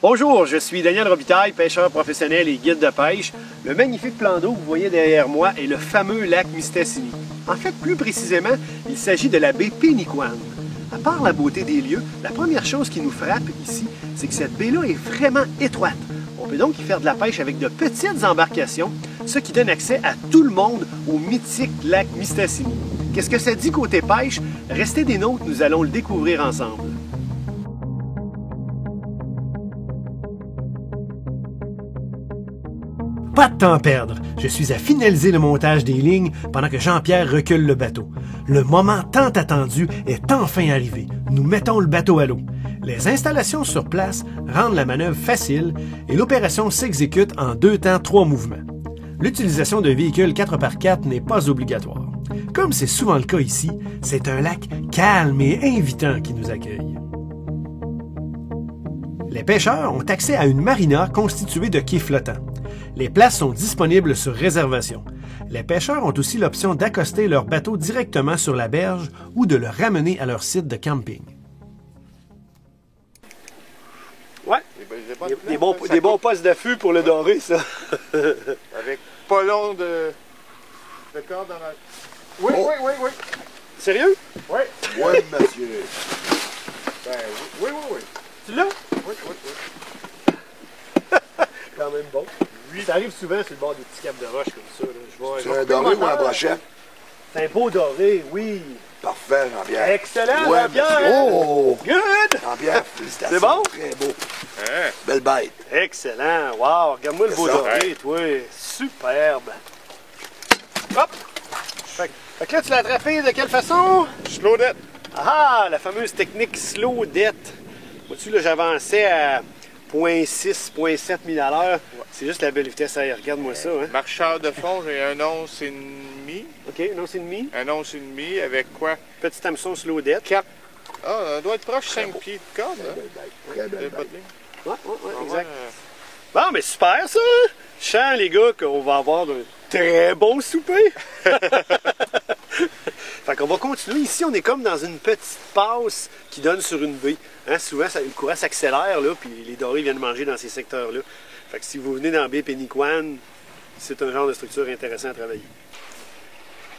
Bonjour, je suis Daniel Robitaille, pêcheur professionnel et guide de pêche. Le magnifique plan d'eau que vous voyez derrière moi est le fameux lac Mistassini. En fait, plus précisément, il s'agit de la baie Péniquane. À part la beauté des lieux, la première chose qui nous frappe ici, c'est que cette baie-là est vraiment étroite. On peut donc y faire de la pêche avec de petites embarcations, ce qui donne accès à tout le monde au mythique lac Mistassini. Qu'est-ce que ça dit côté pêche? Restez des nôtres, nous allons le découvrir ensemble. Pas de temps à perdre. Je suis à finaliser le montage des lignes pendant que Jean-Pierre recule le bateau. Le moment tant attendu est enfin arrivé. Nous mettons le bateau à l'eau. Les installations sur place rendent la manœuvre facile et l'opération s'exécute en 2 temps 3 mouvements. L'utilisation d'un véhicule 4x4 n'est pas obligatoire. Comme c'est souvent le cas ici, c'est un lac calme et invitant qui nous accueille. Les pêcheurs ont accès à une marina constituée de quais flottants. Les places sont disponibles sur réservation. Les pêcheurs ont aussi l'option d'accoster leur bateau directement sur la berge ou de le ramener à leur site de camping. Ouais, des bons postes d'affût pour le doré, ça. Avec pas long de corde dans la... Oui, oh. oui. Sérieux? Oui. Oui, monsieur. Ben, oui. Tu l'as? Oui. Quand même bon. Oui. Ça arrive souvent sur le bord des petits caps de roche comme ça. Là. C'est un doré ou un brochet? C'est un beau doré, oui. Parfait, Jean-Pierre. Excellent, ouais, Jean-Pierre! Oh! Good! Jean-Pierre, félicitations. C'est bon? Très beau. Hein? Belle bête. Excellent! Wow! Regarde-moi le beau ça, doré, toi! Superbe! Hop! Fait que là, tu l'as attrapé de quelle façon? Slow net. Ah! La fameuse technique slow debt. Vois-tu, là, j'avançais à 0.6, 0.7 000 à l'heure. C'est juste la belle vitesse. Hey, regarde-moi ça. Hein? Marcheur de fond, j'ai 1 once et demi. OK, non, c'est demi. 1 once et demi avec quoi? Petit hameçon slow debt. 4. Ah, on doit être proche 5 pieds de corde. Très Hein? belle bête. Très belle Pas de bête. ligne. Ouais, exact. Bon, mais super, ça! Je sens, les gars, qu'on va avoir un très bon souper! Fait qu'on va continuer. Ici, on est comme dans une petite passe qui donne sur une baie. Hein, souvent, le courant s'accélère, là, puis les dorés viennent manger dans ces secteurs-là. Fait que si vous venez dans la baie Péniquane, c'est un genre de structure intéressant à travailler.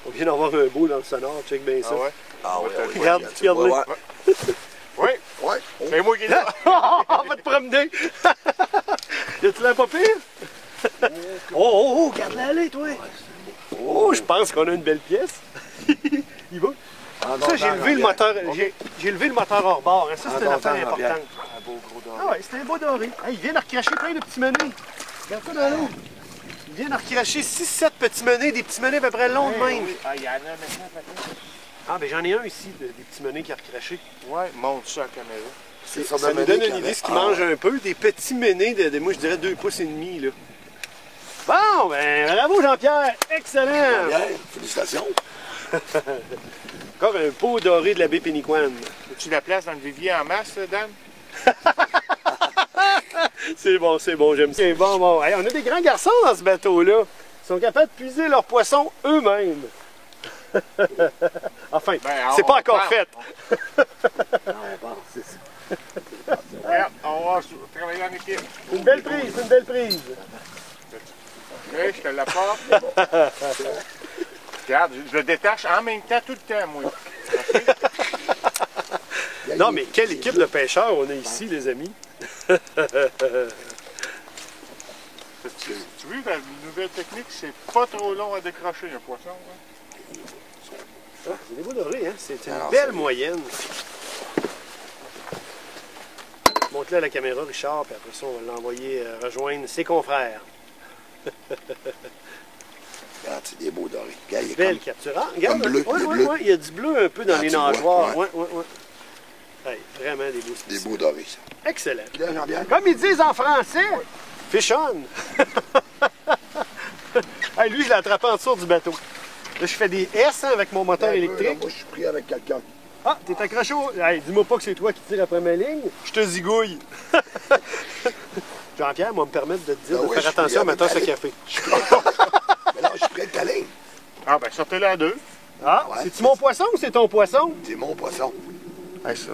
On vient d'avoir un beau dans le sonore, check bien ça. Ah ouais? Ah oui, Regarde, regarde-le. Oui. Ouais. C'est moi qui l'ai. On va te promener! Y'a-tu l'air pas pire? Oh, regarde-la aller, toi! Oh, je pense qu'on a une belle pièce. Il va. Ça, j'ai levé le moteur. J'ai levé le moteur hors bord. Hein. Ça, c'est une affaire importante. Un beau gros doré. Ah ouais, c'est un beau doré. Hey, il vient de recracher plein de petits menés. Regarde ça dans l'eau. Il vient de recracher 6-7 petits menés, des petits menés à peu près longs de même. Oui. Ah, il y en a maintenant. Ah, ben j'en ai un ici, des petits menés qui a recraché. Ouais, montre ça à la caméra. C'est Ça nous donne une idée de ce qu'ils mangent un peu. Des petits menés de moi, je dirais 2 pouces et demi, là. Bon, ben, bravo Jean-Pierre. Excellent. Bien, félicitations. Encore un beau doré de la baie Péniquane. As-tu la place dans le vivier en masse, là, Dan? C'est bon, j'aime ça. C'est bon. Hey, on a des grands garçons dans ce bateau-là. Ils sont capables de puiser leurs poissons eux-mêmes. Enfin, c'est pas encore fait. Non, on pense, c'est ça. Regarde, on va travailler en équipe. Une belle prise. Oui, je te l'apporte. Regarde, je le détache en même temps tout le temps, moi. Non, mais quelle équipe de pêcheurs on a ici, les amis. Tu vois, la nouvelle technique, c'est pas trop long à décrocher un poisson. Hein? Ah, c'est des beaux dorés, hein? C'est une belle moyenne. Montre-le à la caméra, Richard, puis après ça, on va l'envoyer rejoindre ses confrères. Regarde, c'est des beaux dorés. Regarde, il est Belle comme... capture. Ah, regarde, bleu, bleu. il y a du bleu un peu dans les tu vois, nageoires. ouais. Ouais. Hey, vraiment des beaux Des spécimens. beaux dorés, ça. Excellent. Là, Jean-Pierre? Comme ils disent en français, fish on. Hey, lui, je l'ai attrapé en dessous du bateau. Là, je fais des S hein, avec mon moteur électrique. Moi, je suis pris avec quelqu'un. Ah, t'es accroché au... Hey, dis-moi pas que c'est toi qui tires après ma ligne. Je te zigouille. Jean-Pierre, moi, me permettre de te dire de faire attention à ma tasse à café. Mais là, je suis près de ta ligne. Ah, ben sortez-le à 2. Ah, Ouais. c'est-tu mon poisson ou c'est ton poisson? C'est mon poisson. Hey, ça.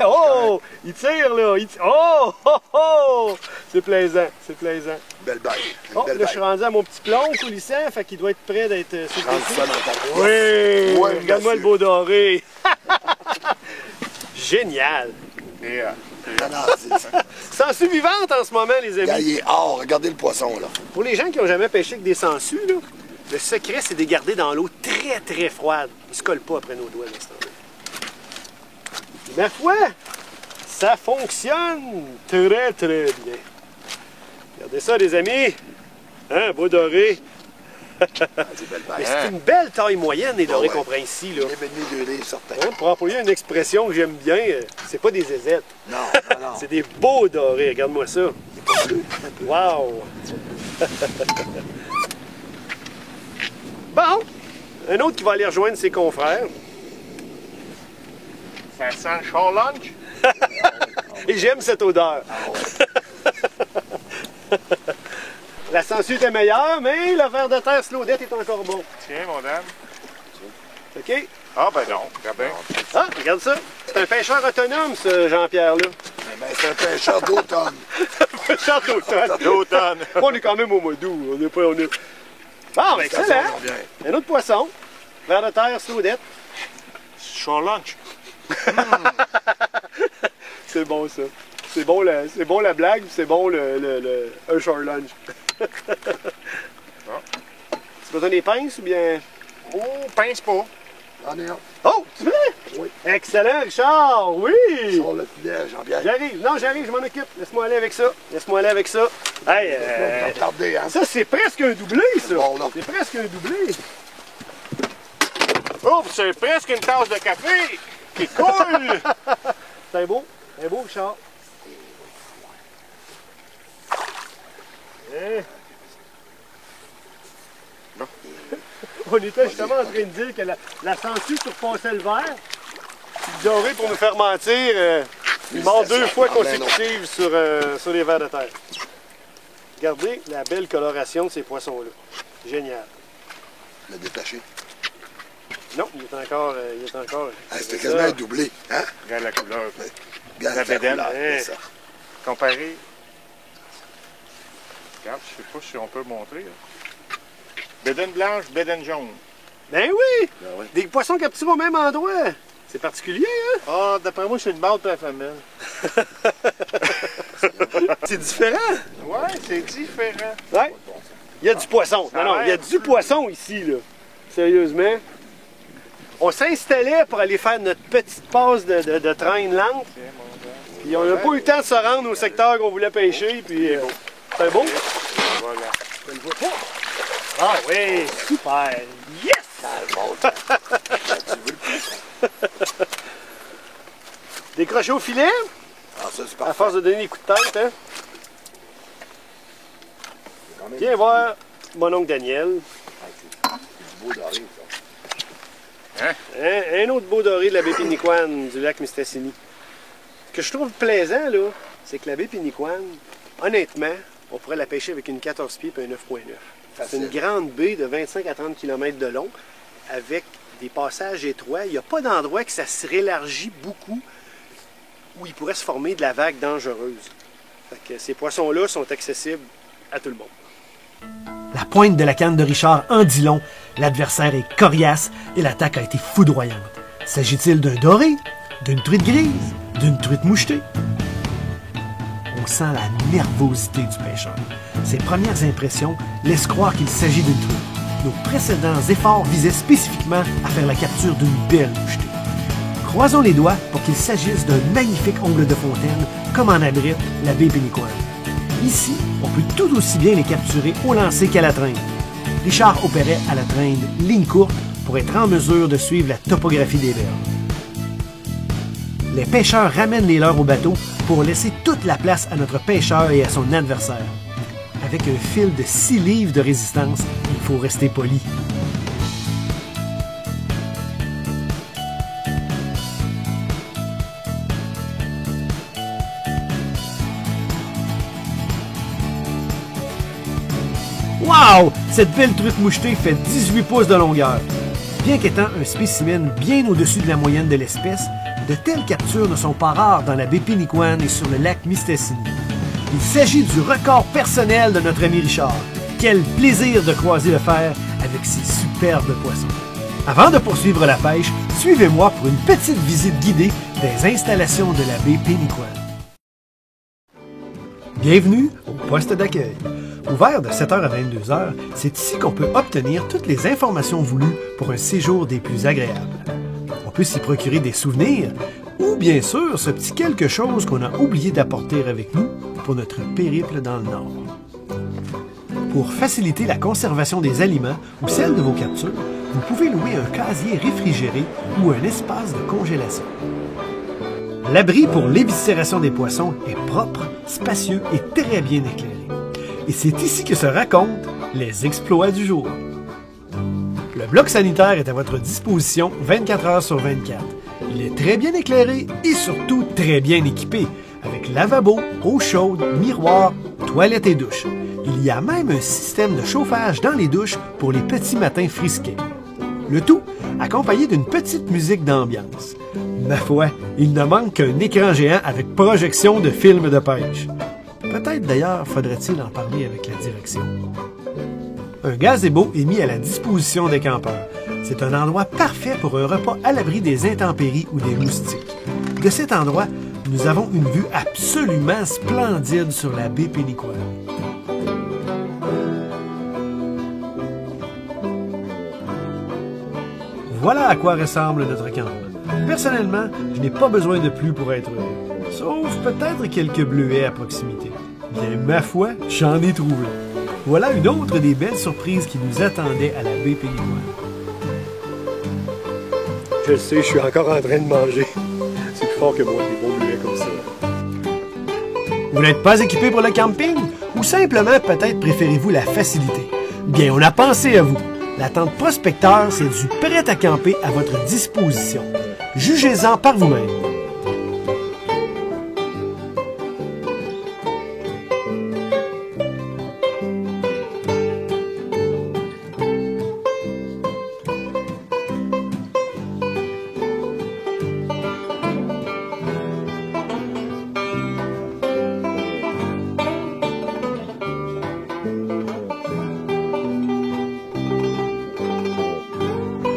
Oh! Il tire, là! Oh! Oh! Oh! C'est plaisant, c'est plaisant. Belle bague. Oh, Belle là, je suis bague. rendu à mon petit plomb coulissant, fait qu'il doit être prêt d'être sur le Rentre dessus. ça dans ta poche. Oui! Ouais, Regarde-moi le monsieur. beau doré! Génial! Et Non, non, Sangsue vivante en ce moment, les Regarde, amis. il est hors. Regardez le poisson, là. Pour les gens qui n'ont jamais pêché avec des sangsues, là, le secret, c'est de les garder dans l'eau très, très froide. Ils ne se collent pas après nos doigts, l'instant. Ma foi, ça fonctionne très, très bien. Regardez ça, les amis. Hein, beau doré. Ah, c'est belle Mais bague. c'est une belle taille moyenne, les dorés ouais. qu'on prend ici, là. Il est demi 2 livres, certain. Hein, pour employer une expression que j'aime bien, c'est pas des zézettes. Non, non, non. C'est des beaux dorés. Regarde-moi ça. C'est pas bleu. Wow! Bon, un autre qui va aller rejoindre ses confrères. ça sent le short lunch. Et j'aime cette odeur. La sangsue était meilleure, mais le ver de terre Slowdette est encore bon. Tiens, mon dame. OK? Ah, ben non, regarde bien. Ah, regarde ça. C'est un pêcheur autonome, ce Jean-Pierre-là. Ben, c'est un pêcheur d'automne. Pêcheur d'automne. D'automne. On est quand même au mois d'août. On est pas... On est... Bon, ben Ça excellent. sent bien. Un autre poisson. Ver de terre Slowdette. Short lunch. C'est bon, ça. C'est bon la blague, c'est bon un short lunch. Tu besoin des pinces ou bien... Oh, pince pas. J'en ai un. Oh, tu veux? Oui. Excellent, Richard, oui! Sur le filet, Jean-Pierre. J'arrive, non, j'arrive, je m'en occupe. Laisse-moi aller avec ça. Laisse-moi aller avec ça. Hey, Regardez, hein. ça, c'est presque un doublé, ça. Bon, là. C'est presque un doublé. Oh, c'est presque une tasse de café qui coule. C'est beau, Richard. Hein? Non. On était justement en train de dire que la sangsue surpassait le verre. Puis le doré, pour me faire mentir, il mord 2 fois consécutives sur les vers de terre. Regardez la belle coloration de ces poissons-là. Génial. Le détaché. Non, il est encore... Ah, c'était quasiment un doublé. Hein? Regarde la couleur. Regarde La bédaine, couleur, hein. c'est ça. Comparé. Regarde, je sais pas si on peut montrer. Là. Bédaine blanche, bédaine jaune. Ben oui! Ben oui. Des poissons capturés au même endroit. C'est particulier, hein? Ah, d'après moi, c'est une balle pour la femelle. C'est différent. Ouais, c'est différent. Ouais. Il y a du poisson. Non, non, il y a du poisson ici, là. Sérieusement. On s'installait pour aller faire notre petite passe de train lente. Puis on n'a pas eu le temps de se rendre au secteur qu'on voulait pêcher. Puis c'est beau. Voilà. Ah oui, super. Yes! Décroché au filet, Ah, ça, c'est à parfait. force de donner des coups de tête, hein? Viens voir mon oncle Daniel. C'est du beau doré, ça. Un autre beau doré de la baie Piniquan du lac Mistassini. Ce que je trouve plaisant, là, c'est que la baie Piniquan, honnêtement, on pourrait la pêcher avec une 14 pieds et un 9.9. C'est Facile. une grande baie de 25 à 30 km de long, avec des passages étroits. Il n'y a pas d'endroit que ça se rélargit beaucoup où il pourrait se former de la vague dangereuse. Fait que ces poissons-là sont accessibles à tout le monde. La pointe de la canne de Richard en dit long. L'adversaire est coriace et l'attaque a été foudroyante. S'agit-il d'un doré, d'une truite grise, d'une truite mouchetée? On sent la nervosité du pêcheur. Ses premières impressions laissent croire qu'il s'agit d'une truite. Nos précédents efforts visaient spécifiquement à faire la capture d'une belle mouchetée. Croisons les doigts pour qu'il s'agisse d'un magnifique ongle de fontaine, comme en abrite la baie Piniquan. Ici, on peut tout aussi bien les capturer au lancer qu'à la traîne. Richard opérait à la traîne ligne courte pour être en mesure de suivre la topographie des berges. Les pêcheurs ramènent les leurs au bateau pour laisser toute la place à notre pêcheur et à son adversaire. Avec un fil de 6 livres de résistance, il faut rester poli. Wow! Cette belle truite mouchetée fait 18 pouces de longueur. Bien qu'étant un spécimen bien au-dessus de la moyenne de l'espèce, De telles captures ne sont pas rares dans la baie Péniquane et sur le lac Mistassini. Il s'agit du record personnel de notre ami Richard. Quel plaisir de croiser le fer avec ces superbes poissons. Avant de poursuivre la pêche, suivez-moi pour une petite visite guidée des installations de la baie Péniquane. Bienvenue au poste d'accueil. Ouvert de 7h à 22h, c'est ici qu'on peut obtenir toutes les informations voulues pour un séjour des plus agréables. On peut s'y procurer des souvenirs ou bien sûr ce petit quelque chose qu'on a oublié d'apporter avec nous pour notre périple dans le Nord. Pour faciliter la conservation des aliments ou celle de vos captures, vous pouvez louer un casier réfrigéré ou un espace de congélation. L'abri pour l'éviscération des poissons est propre, spacieux et très bien éclairé. Et c'est ici que se racontent les exploits du jour. Le bloc sanitaire est à votre disposition 24 heures sur 24. Il est très bien éclairé et surtout très bien équipé, avec lavabo, eau chaude, miroir, toilette et douche. Il y a même un système de chauffage dans les douches pour les petits matins frisquets. Le tout accompagné d'une petite musique d'ambiance. Ma foi, il ne manque qu'un écran géant avec projection de films de pêche. Peut-être d'ailleurs faudrait-il en parler avec la direction. Un gazebo est mis à la disposition des campeurs. C'est un endroit parfait pour un repas à l'abri des intempéries ou des moustiques. De cet endroit, nous avons une vue absolument splendide sur la baie Péniquane. Voilà à quoi ressemble notre camp. Personnellement, je n'ai pas besoin de plus pour être heureux. Sauf peut-être quelques bleuets à proximité. Bien, ma foi, j'en ai trouvé. Voilà une autre des belles surprises qui nous attendait à la baie Péniquane. Je le sais, je suis encore en train de manger. C'est plus fort que moi, des bons bleuets comme ça. Vous n'êtes pas équipé pour le camping? Ou simplement peut-être préférez-vous la facilité? Bien, on a pensé à vous. La tente Prospecteur, c'est du prêt à camper à votre disposition. Jugez-en par vous-même.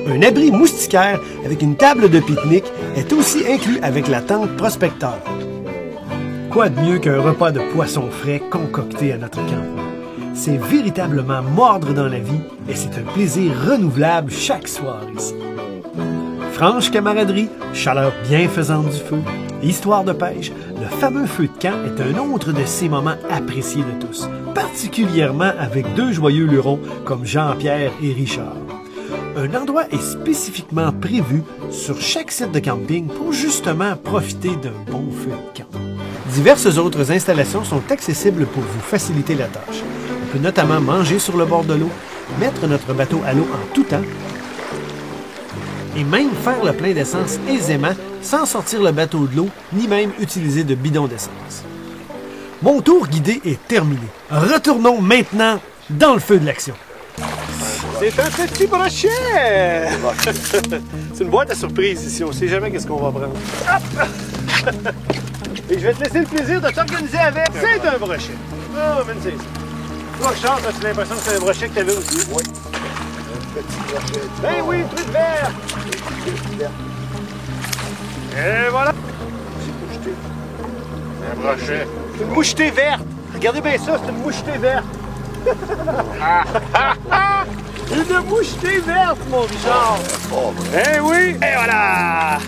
Un abri moustiquaire avec une table de pique-nique est aussi inclus avec la tente Prospecteur. Quoi de mieux qu'un repas de poisson frais concocté à notre campement? C'est véritablement mordre dans la vie et c'est un plaisir renouvelable chaque soir ici. Franche camaraderie, chaleur bienfaisante du feu, histoire de pêche, le fameux feu de camp est un autre de ces moments appréciés de tous, particulièrement avec deux joyeux lurons comme Jean-Pierre et Richard. Un endroit est spécifiquement prévu sur chaque site de camping pour justement profiter d'un bon feu de camp. Diverses autres installations sont accessibles pour vous faciliter la tâche. On peut notamment manger sur le bord de l'eau, mettre notre bateau à l'eau en tout temps et même faire le plein d'essence aisément sans sortir le bateau de l'eau ni même utiliser de bidon d'essence. Mon tour guidé est terminé. Retournons maintenant dans le feu de l'action. C'est un petit brochet! C'est une boîte à surprise ici, on ne sait jamais qu'est-ce qu'on va prendre. Hop! Et je vais te laisser le plaisir de t'organiser avec. C'est un brochet. Oh, mais c'est ça. Toi, Charles, as-tu l'impression que c'est un brochet que tu avais aussi? Oui. Un petit brochet. Ben oui, truc vert! Et voilà! Un brochet. C'est une mouchetée verte! Regardez bien ça, c'est une mouchetée verte! Une mouchetée verte, mon Richard! Eh oui! Et voilà!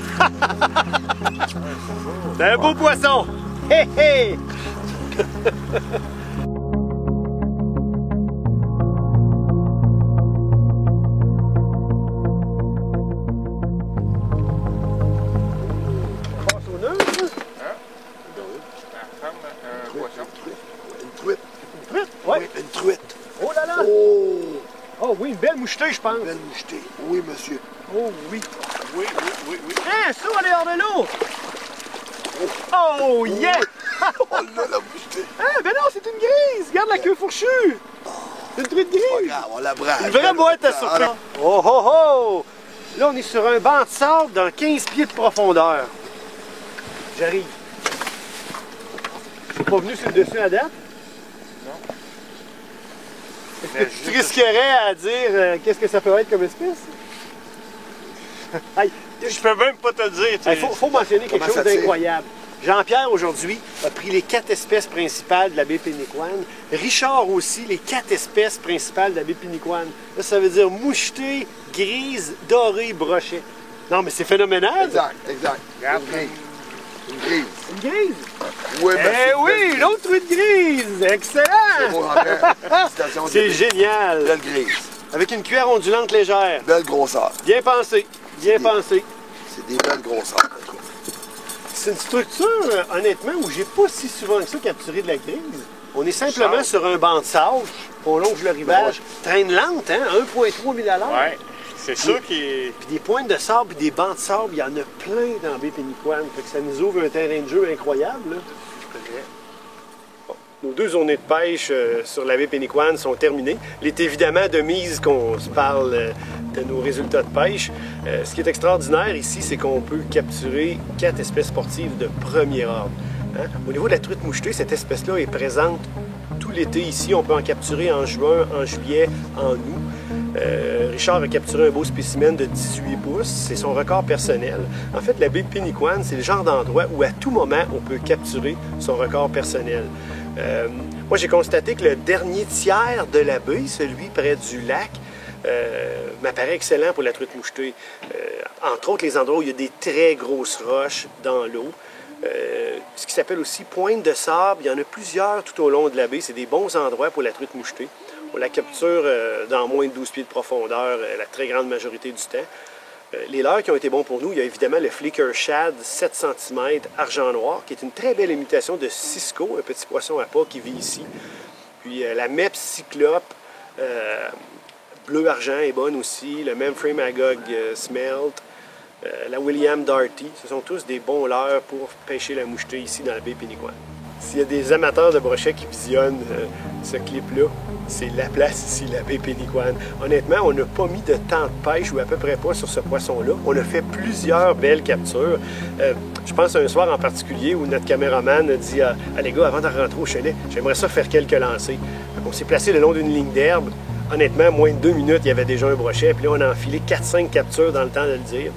C'est un beau poisson! Hé hé! Passe au nœud, ça? Une truite. Une truite? Ouais. Oui, une truite. Oh là là! Oh! Oh oui, une belle mouchetée, je pense. Belle mouchetée. Oui, monsieur. Oh oui. Oui. Hein, ça, elle est hors de l'eau! Oh yeah! Oh là, la mouchetée. Ah, ben non, c'est une grise! Regarde la queue fourchue! C'est une truite Pas grise! grave, on la braque. Une vraie boîte à surprise! Oh oh oh! Là, on est sur un banc de sable dans 15 pieds de profondeur. J'arrive. Je suis pas venu sur le dessus à date? Mais Tu risquerais à dire qu'est-ce que ça peut être comme espèce? Hey, je peux même pas te le dire. il faut mentionner quelque Comment chose ça tire? d'incroyable. Jean-Pierre, aujourd'hui, a pris les 4 espèces principales de la baie Pénicoine. Richard aussi, les 4 espèces principales de la baie Pénicoine. Là, ça veut dire moucheté, grise, doré, brochet. Non, mais c'est phénoménal. Exact, exact. Regarde. Une grise. Une grise. Oui, Eh oui, une autre truite grise. Excellent. Félicitations. C'est génial. Belle grise. Avec une cuillère ondulante légère. Belle grosseur. Bien pensé. Bien pensé. C'est des belles grosseurs. C'est une structure, honnêtement, où j'ai pas si souvent que ça capturé de la grise. On est simplement Charles. sur un banc de sable. On longe le rivage. Traîne lente, hein? 1,3 000 à l'heure. Ouais. C'est ça qui est. Puis des pointes de sable puis des bancs de sable, il y en a plein dans la baie Pénicoine. Fait que ça nous ouvre un terrain de jeu incroyable. Là. Bon, nos 2 journées de pêche sur la baie Pénicoine sont terminées. Il est évidemment de mise qu'on se parle de nos résultats de pêche. Ce qui est extraordinaire ici, c'est qu'on peut capturer 4 espèces sportives de premier ordre. Hein? Au niveau de la truite mouchetée, cette espèce-là est présente tout l'été ici. On peut en capturer en juin, en juillet, en août. Richard a capturé un beau spécimen de 18 pouces. C'est son record personnel. En fait, la baie Pénicoine, c'est le genre d'endroit où à tout moment, on peut capturer son record personnel. Moi, j'ai constaté que le dernier tiers de la baie, celui près du lac, m'apparaît excellent pour la truite mouchetée. Entre autres, les endroits où il y a des très grosses roches dans l'eau. Ce qui s'appelle aussi pointe de sable. Il y en a plusieurs tout au long de la baie. C'est des bons endroits pour la truite mouchetée. On la capture dans moins de 12 pieds de profondeur la très grande majorité du temps. Les leurres qui ont été bons pour nous, il y a évidemment le Flicker Shad 7 cm argent noir, qui est une très belle imitation de Cisco, un petit poisson à pas qui vit ici. Puis la Mep Cyclope bleu-argent est bonne aussi, le Memphrey Magog Smelt, la William Darty. Ce sont tous des bons leurres pour pêcher la mouchetée ici dans la baie Pénicoine. S'il y a des amateurs de brochets qui visionnent ce clip-là, c'est la place ici, la baie Pénicoine. Honnêtement, on n'a pas mis de temps de pêche ou à peu près pas sur ce poisson-là. On a fait plusieurs belles captures. Je pense à un soir en particulier où notre caméraman a dit ah les gars, avant de rentrer au chalet, j'aimerais ça faire quelques lancers. On s'est placé le long d'une ligne d'herbe. Honnêtement, moins de 2 minutes, il y avait déjà un brochet. Puis là, on a enfilé 4-5 captures dans le temps de le dire.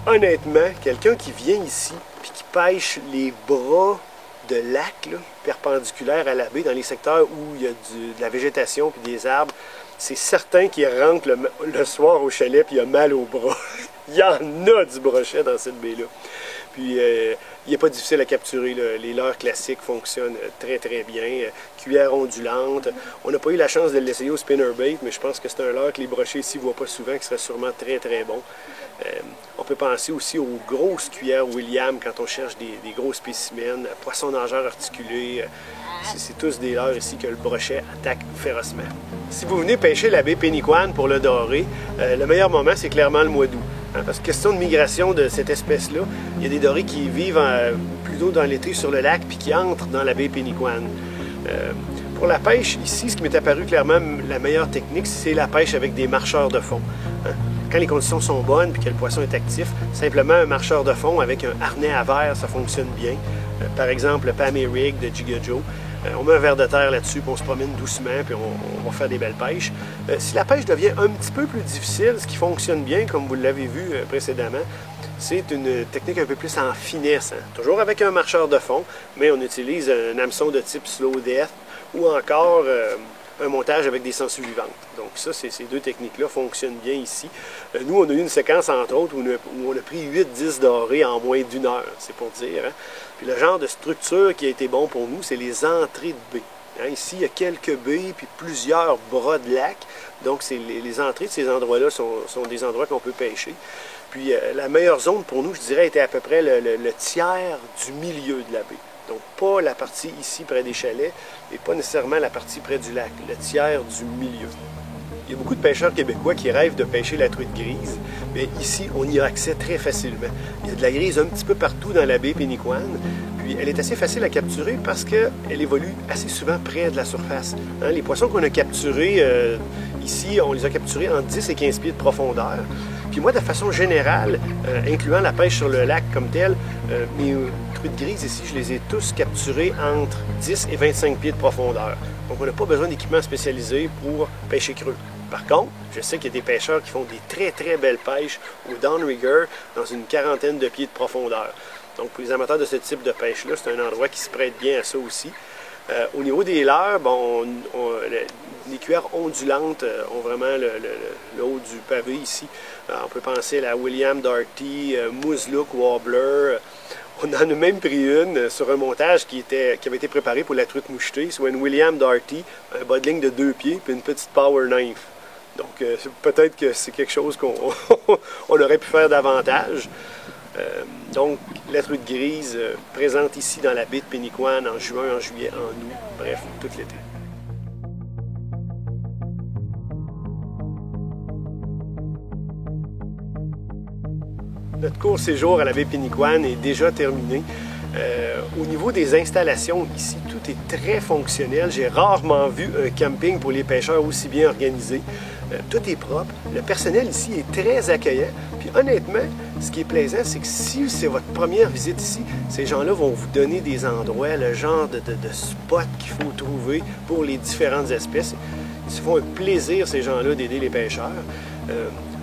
Honnêtement, quelqu'un qui vient ici puis qui pêche les bras de lac là, perpendiculaires à la baie dans les secteurs où il y a de la végétation puis des arbres, c'est certain qu'il rentre le soir au chalet puis il a mal au bras. Il y en a du brochet dans cette baie-là. Puis il n'est pas difficile à capturer. Là. Les leurres classiques fonctionnent très très bien. Cuillère ondulante. On n'a pas eu la chance de l'essayer au spinnerbait, mais je pense que c'est un leurre que les brochets ici ne voient pas souvent, qui serait sûrement très très bon. On peut penser aussi aux grosses cuillères William quand on cherche des gros spécimens, poissons nageurs articulés. C'est tous des leurres ici que le brochet attaque férocement. Si vous venez pêcher la baie Pénicoine pour le doré, le meilleur moment, c'est clairement le mois d'août. Hein, parce que question de migration de cette espèce-là, il y a des dorés qui vivent plutôt dans l'été sur le lac puis qui entrent dans la baie Pénicoine. Pour la pêche, ici, ce qui m'est apparu clairement la meilleure technique, c'est la pêche avec des marcheurs de fond. Hein. Quand les conditions sont bonnes et que le poisson est actif, simplement un marcheur de fond avec un harnais à verre, ça fonctionne bien. Par exemple, le Pammy Rig de Giga Joe. On met un verre de terre là-dessus, puis on se promène doucement, puis on va faire des belles pêches. Si la pêche devient un petit peu plus difficile, ce qui fonctionne bien, comme vous l'avez vu précédemment, c'est une technique un peu plus en finesse. Hein. Toujours avec un marcheur de fond, mais on utilise un hameçon de type Slow Death ou encore un montage avec des sangsues vivantes. Donc ça, ces 2 techniques-là fonctionnent bien ici. Nous, on a eu une séquence, entre autres, où on a pris 8-10 dorés en moins d'1 heure, c'est pour dire. Hein. Puis le genre de structure qui a été bon pour nous, c'est les entrées de baies. Hein, ici, il y a quelques baies, puis plusieurs bras de lac. Donc les entrées de ces endroits-là sont des endroits qu'on peut pêcher. Puis la meilleure zone pour nous, je dirais, était à peu près le tiers du milieu de la baie. Donc pas la partie ici près des chalets, et pas nécessairement la partie près du lac, le tiers du milieu. Il y a beaucoup de pêcheurs québécois qui rêvent de pêcher la truite grise, mais ici, on y a accès très facilement. Il y a de la grise un petit peu partout dans la baie Pénicoine, puis elle est assez facile à capturer parce qu'elle évolue assez souvent près de la surface. Hein, les poissons qu'on a capturés ici, on les a capturés en 10 et 15 pieds de profondeur. Puis moi, de façon générale, incluant la pêche sur le lac comme tel, mes truites grises ici, je les ai tous capturées entre 10 et 25 pieds de profondeur. Donc on n'a pas besoin d'équipement spécialisé pour pêcher creux. Par contre, je sais qu'il y a des pêcheurs qui font des très très belles pêches au downrigger dans une quarantaine de pieds de profondeur. Donc pour les amateurs de ce type de pêche-là, c'est un endroit qui se prête bien à ça aussi. Au niveau des leurres, bon, les cuillères ondulantes ont vraiment le haut du pavé ici. On peut penser à la William Darty, Moose-Look Wobbler. On en a même pris une sur un montage qui avait été préparé pour la truite mouchetée, soit une William Darty, un bas de ligne de 2 pieds, puis une petite power knife. Donc peut-être que c'est quelque chose qu'on aurait pu faire davantage. Donc la truite grise présente ici dans la baie de Péniquan en juin, en juillet, en août, bref, tout l'été. Notre court séjour à la baie Péniquan est déjà terminé. Au niveau des installations, ici, tout est très fonctionnel. J'ai rarement vu un camping pour les pêcheurs aussi bien organisé. Tout est propre. Le personnel ici est très accueillant. Puis honnêtement, ce qui est plaisant, c'est que si c'est votre première visite ici, ces gens-là vont vous donner des endroits, le genre de spots qu'il faut trouver pour les différentes espèces. Ils se font un plaisir, ces gens-là, d'aider les pêcheurs.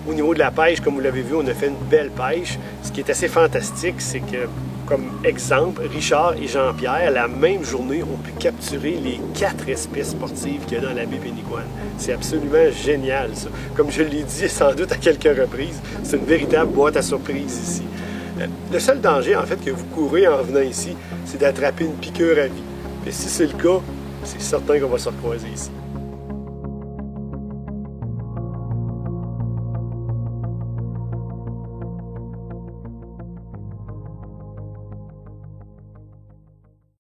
Au niveau de la pêche, comme vous l'avez vu, on a fait une belle pêche. Ce qui est assez fantastique, c'est que, comme exemple, Richard et Jean-Pierre, la même journée, ont pu capturer les 4 espèces sportives qu'il y a dans la baie Péniquan. C'est absolument génial, ça. Comme je l'ai dit sans doute à quelques reprises, c'est une véritable boîte à surprises ici. Le seul danger, en fait, que vous courez en venant ici, c'est d'attraper une piqûre à vie. Mais si c'est le cas, c'est certain qu'on va se recroiser ici.